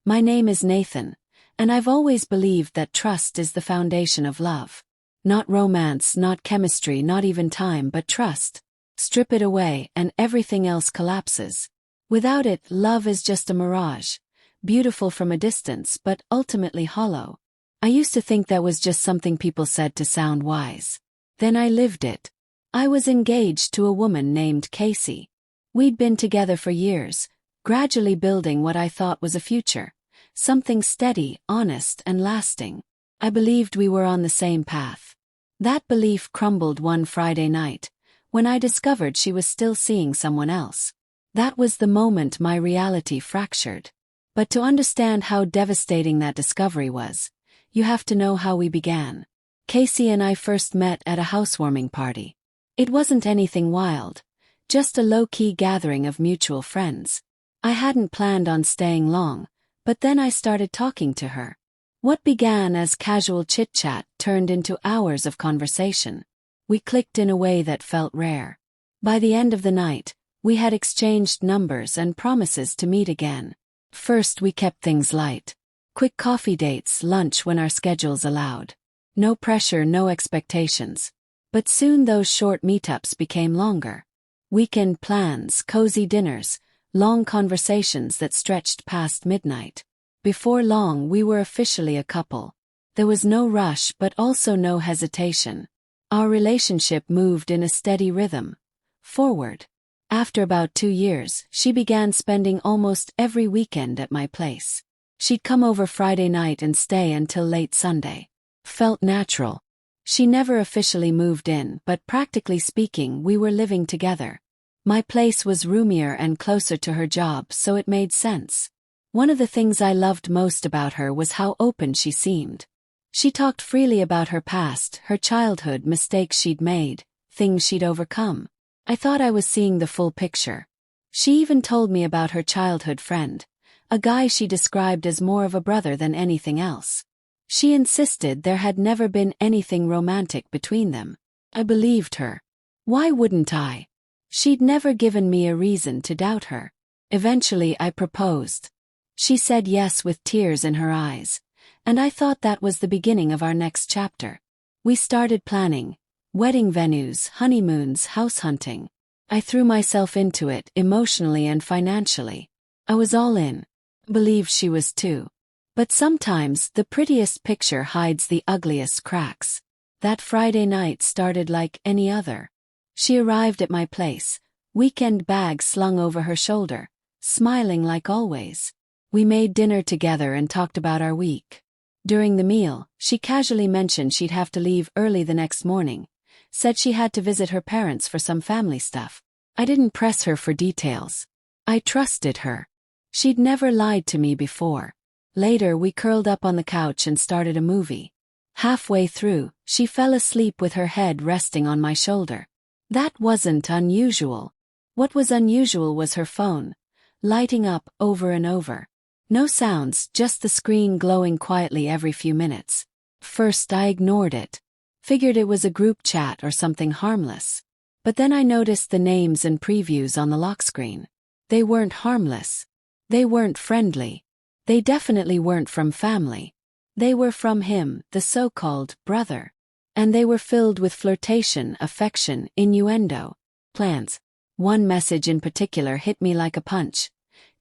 My name is Nathan, and I've always believed that trust is the foundation of love. Not romance, not chemistry, not even time, but trust. Strip it away, and everything else collapses. Without it, love is just a mirage, beautiful from a distance, but ultimately hollow. I used to think that was just something people said to sound wise. Then I lived it. I was engaged to a woman named Casey. We'd been together for years, gradually building what I thought was a future. Something steady, honest, and lasting. I believed we were on the same path. That belief crumbled one Friday night, when I discovered she was still seeing someone else. That was the moment my reality fractured. But to understand how devastating that discovery was, you have to know how we began. Casey and I first met at a housewarming party. It wasn't anything wild, just a low-key gathering of mutual friends. I hadn't planned on staying long, but then I started talking to her. What began as casual chit-chat turned into hours of conversation. We clicked in a way that felt rare. By the end of the night, we had exchanged numbers and promises to meet again. First, we kept things light. Quick coffee dates, lunch when our schedules allowed. No pressure, no expectations. But soon those short meetups became longer. Weekend plans, cozy dinners, long conversations that stretched past midnight. Before long, we were officially a couple. There was no rush, but also no hesitation. Our relationship moved in a steady rhythm. Forward. After about 2 years, she began spending almost every weekend at my place. She'd come over Friday night and stay until late Sunday. Felt natural. She never officially moved in, but practically speaking, we were living together. My place was roomier and closer to her job, so it made sense. One of the things I loved most about her was how open she seemed. She talked freely about her past, her childhood, mistakes she'd made, things she'd overcome. I thought I was seeing the full picture. She even told me about her childhood friend, a guy she described as more of a brother than anything else. She insisted there had never been anything romantic between them. I believed her. Why wouldn't I? She'd never given me a reason to doubt her. Eventually I proposed. She said yes with tears in her eyes, and I thought that was the beginning of our next chapter. We started planning. Wedding venues, honeymoons, house hunting. I threw myself into it, emotionally and financially. I was all in. Believed she was too. But sometimes the prettiest picture hides the ugliest cracks. That Friday night started like any other. She arrived at my place, weekend bag slung over her shoulder, smiling like always. We made dinner together and talked about our week. During the meal, she casually mentioned she'd have to leave early the next morning, said she had to visit her parents for some family stuff. I didn't press her for details. I trusted her. She'd never lied to me before. Later, we curled up on the couch and started a movie. Halfway through, she fell asleep with her head resting on my shoulder. That wasn't unusual. What was unusual was her phone, lighting up over and over. No sounds, just the screen glowing quietly every few minutes. First I ignored it. Figured it was a group chat or something harmless. But then I noticed the names and previews on the lock screen. They weren't harmless. They weren't friendly. They definitely weren't from family. They were from him, the so-called brother. And they were filled with flirtation, affection, innuendo, plans. One message in particular hit me like a punch.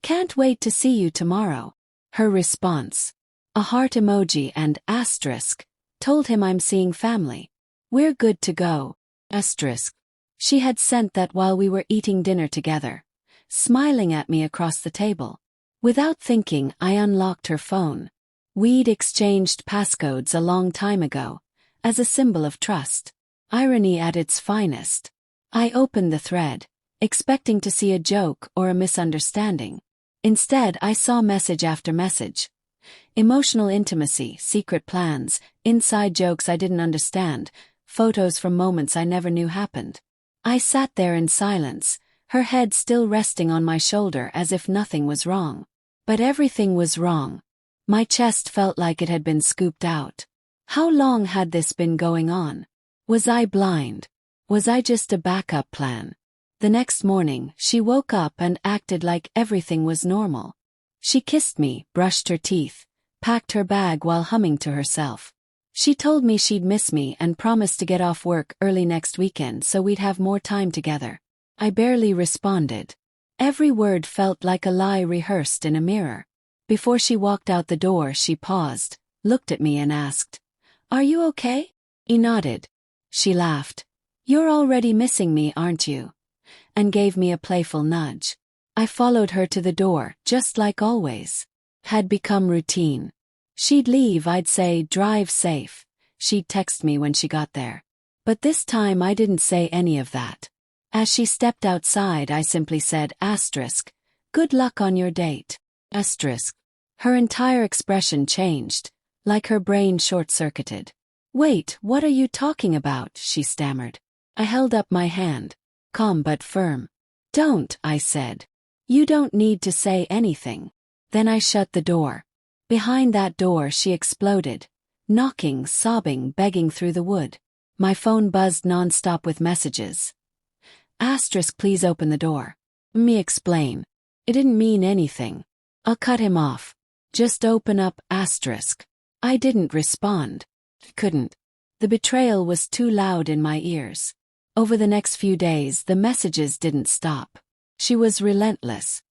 Can't wait to see you tomorrow. Her response, a heart emoji and asterisk, told him I'm seeing family. We're good to go. Asterisk. She had sent that while we were eating dinner together, smiling at me across the table. Without thinking, I unlocked her phone. We'd exchanged passcodes a long time ago, as a symbol of trust. Irony at its finest. I opened the thread, expecting to see a joke or a misunderstanding. Instead, I saw message after message. Emotional intimacy, secret plans, inside jokes I didn't understand, photos from moments I never knew happened. I sat there in silence, her head still resting on my shoulder as if nothing was wrong. But everything was wrong. My chest felt like it had been scooped out. How long had this been going on? Was I blind? Was I just a backup plan? The next morning, she woke up and acted like everything was normal. She kissed me, brushed her teeth, packed her bag while humming to herself. She told me she'd miss me and promised to get off work early next weekend so we'd have more time together. I barely responded. Every word felt like a lie rehearsed in a mirror. Before she walked out the door, she paused, looked at me and asked, "Are you okay?" I nodded. She laughed. "You're already missing me, aren't you?" And gave me a playful nudge. I followed her to the door, just like always. Had become routine. She'd leave, I'd say, "Drive safe." She'd text me when she got there. But this time I didn't say any of that. As she stepped outside, I simply said, "Good luck on your date." Her entire expression changed, like her brain short-circuited. "Wait, what are you talking about?" she stammered. I held up my hand, calm but firm. "Don't," I said. "You don't need to say anything." Then I shut the door. Behind that door she exploded, knocking, sobbing, begging through the wood. My phone buzzed non-stop with messages. "Please open the door." Me explain. It didn't mean anything. "I'll cut him off. Just open up, *." I didn't respond. Couldn't. The betrayal was too loud in my ears. Over the next few days the messages didn't stop. She was relentless.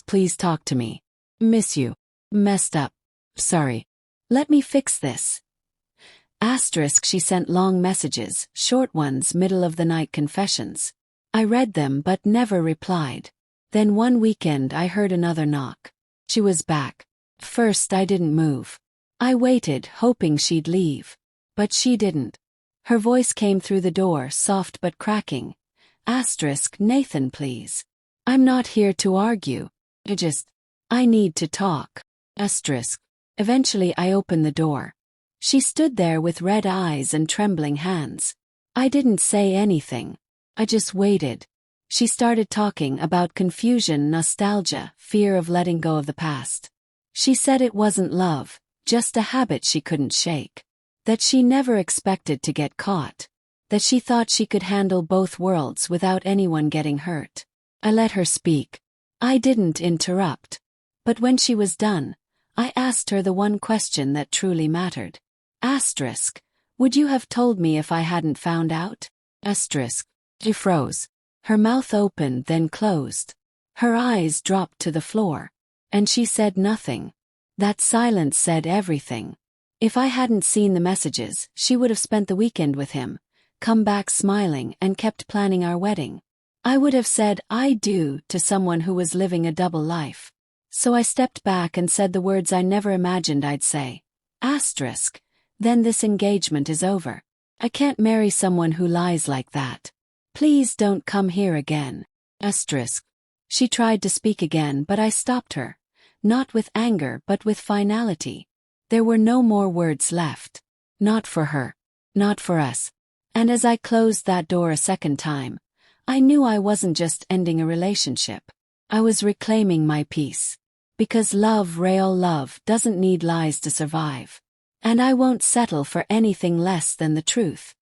"Please talk to me. Miss you. Messed up. Sorry. Let me fix this." She sent long messages, short ones, middle-of-the-night confessions. I read them but never replied. Then one weekend I heard another knock. She was back. First I didn't move. I waited, hoping she'd leave. But she didn't. Her voice came through the door, soft but cracking. "Nathan, please. I'm not here to argue. I need to talk." Eventually I opened the door. She stood there with red eyes and trembling hands. I didn't say anything. I just waited. She started talking about confusion, nostalgia, fear of letting go of the past. She said it wasn't love, just a habit she couldn't shake. That she never expected to get caught. That she thought she could handle both worlds without anyone getting hurt. I let her speak. I didn't interrupt. But when she was done, I asked her the one question that truly mattered. "Would you have told me if I hadn't found out?" She froze. Her mouth opened then closed. Her eyes dropped to the floor. And she said nothing. That silence said everything. If I hadn't seen the messages, she would have spent the weekend with him, come back smiling, and kept planning our wedding. I would have said "I do" to someone who was living a double life. So I stepped back and said the words I never imagined I'd say. "Then this engagement is over. I can't marry someone who lies like that. Please don't come here again." She tried to speak again but I stopped her. Not with anger but with finality. There were no more words left. Not for her. Not for us. And as I closed that door a second time, I knew I wasn't just ending a relationship. I was reclaiming my peace. Because love, real love, doesn't need lies to survive. And I won't settle for anything less than the truth.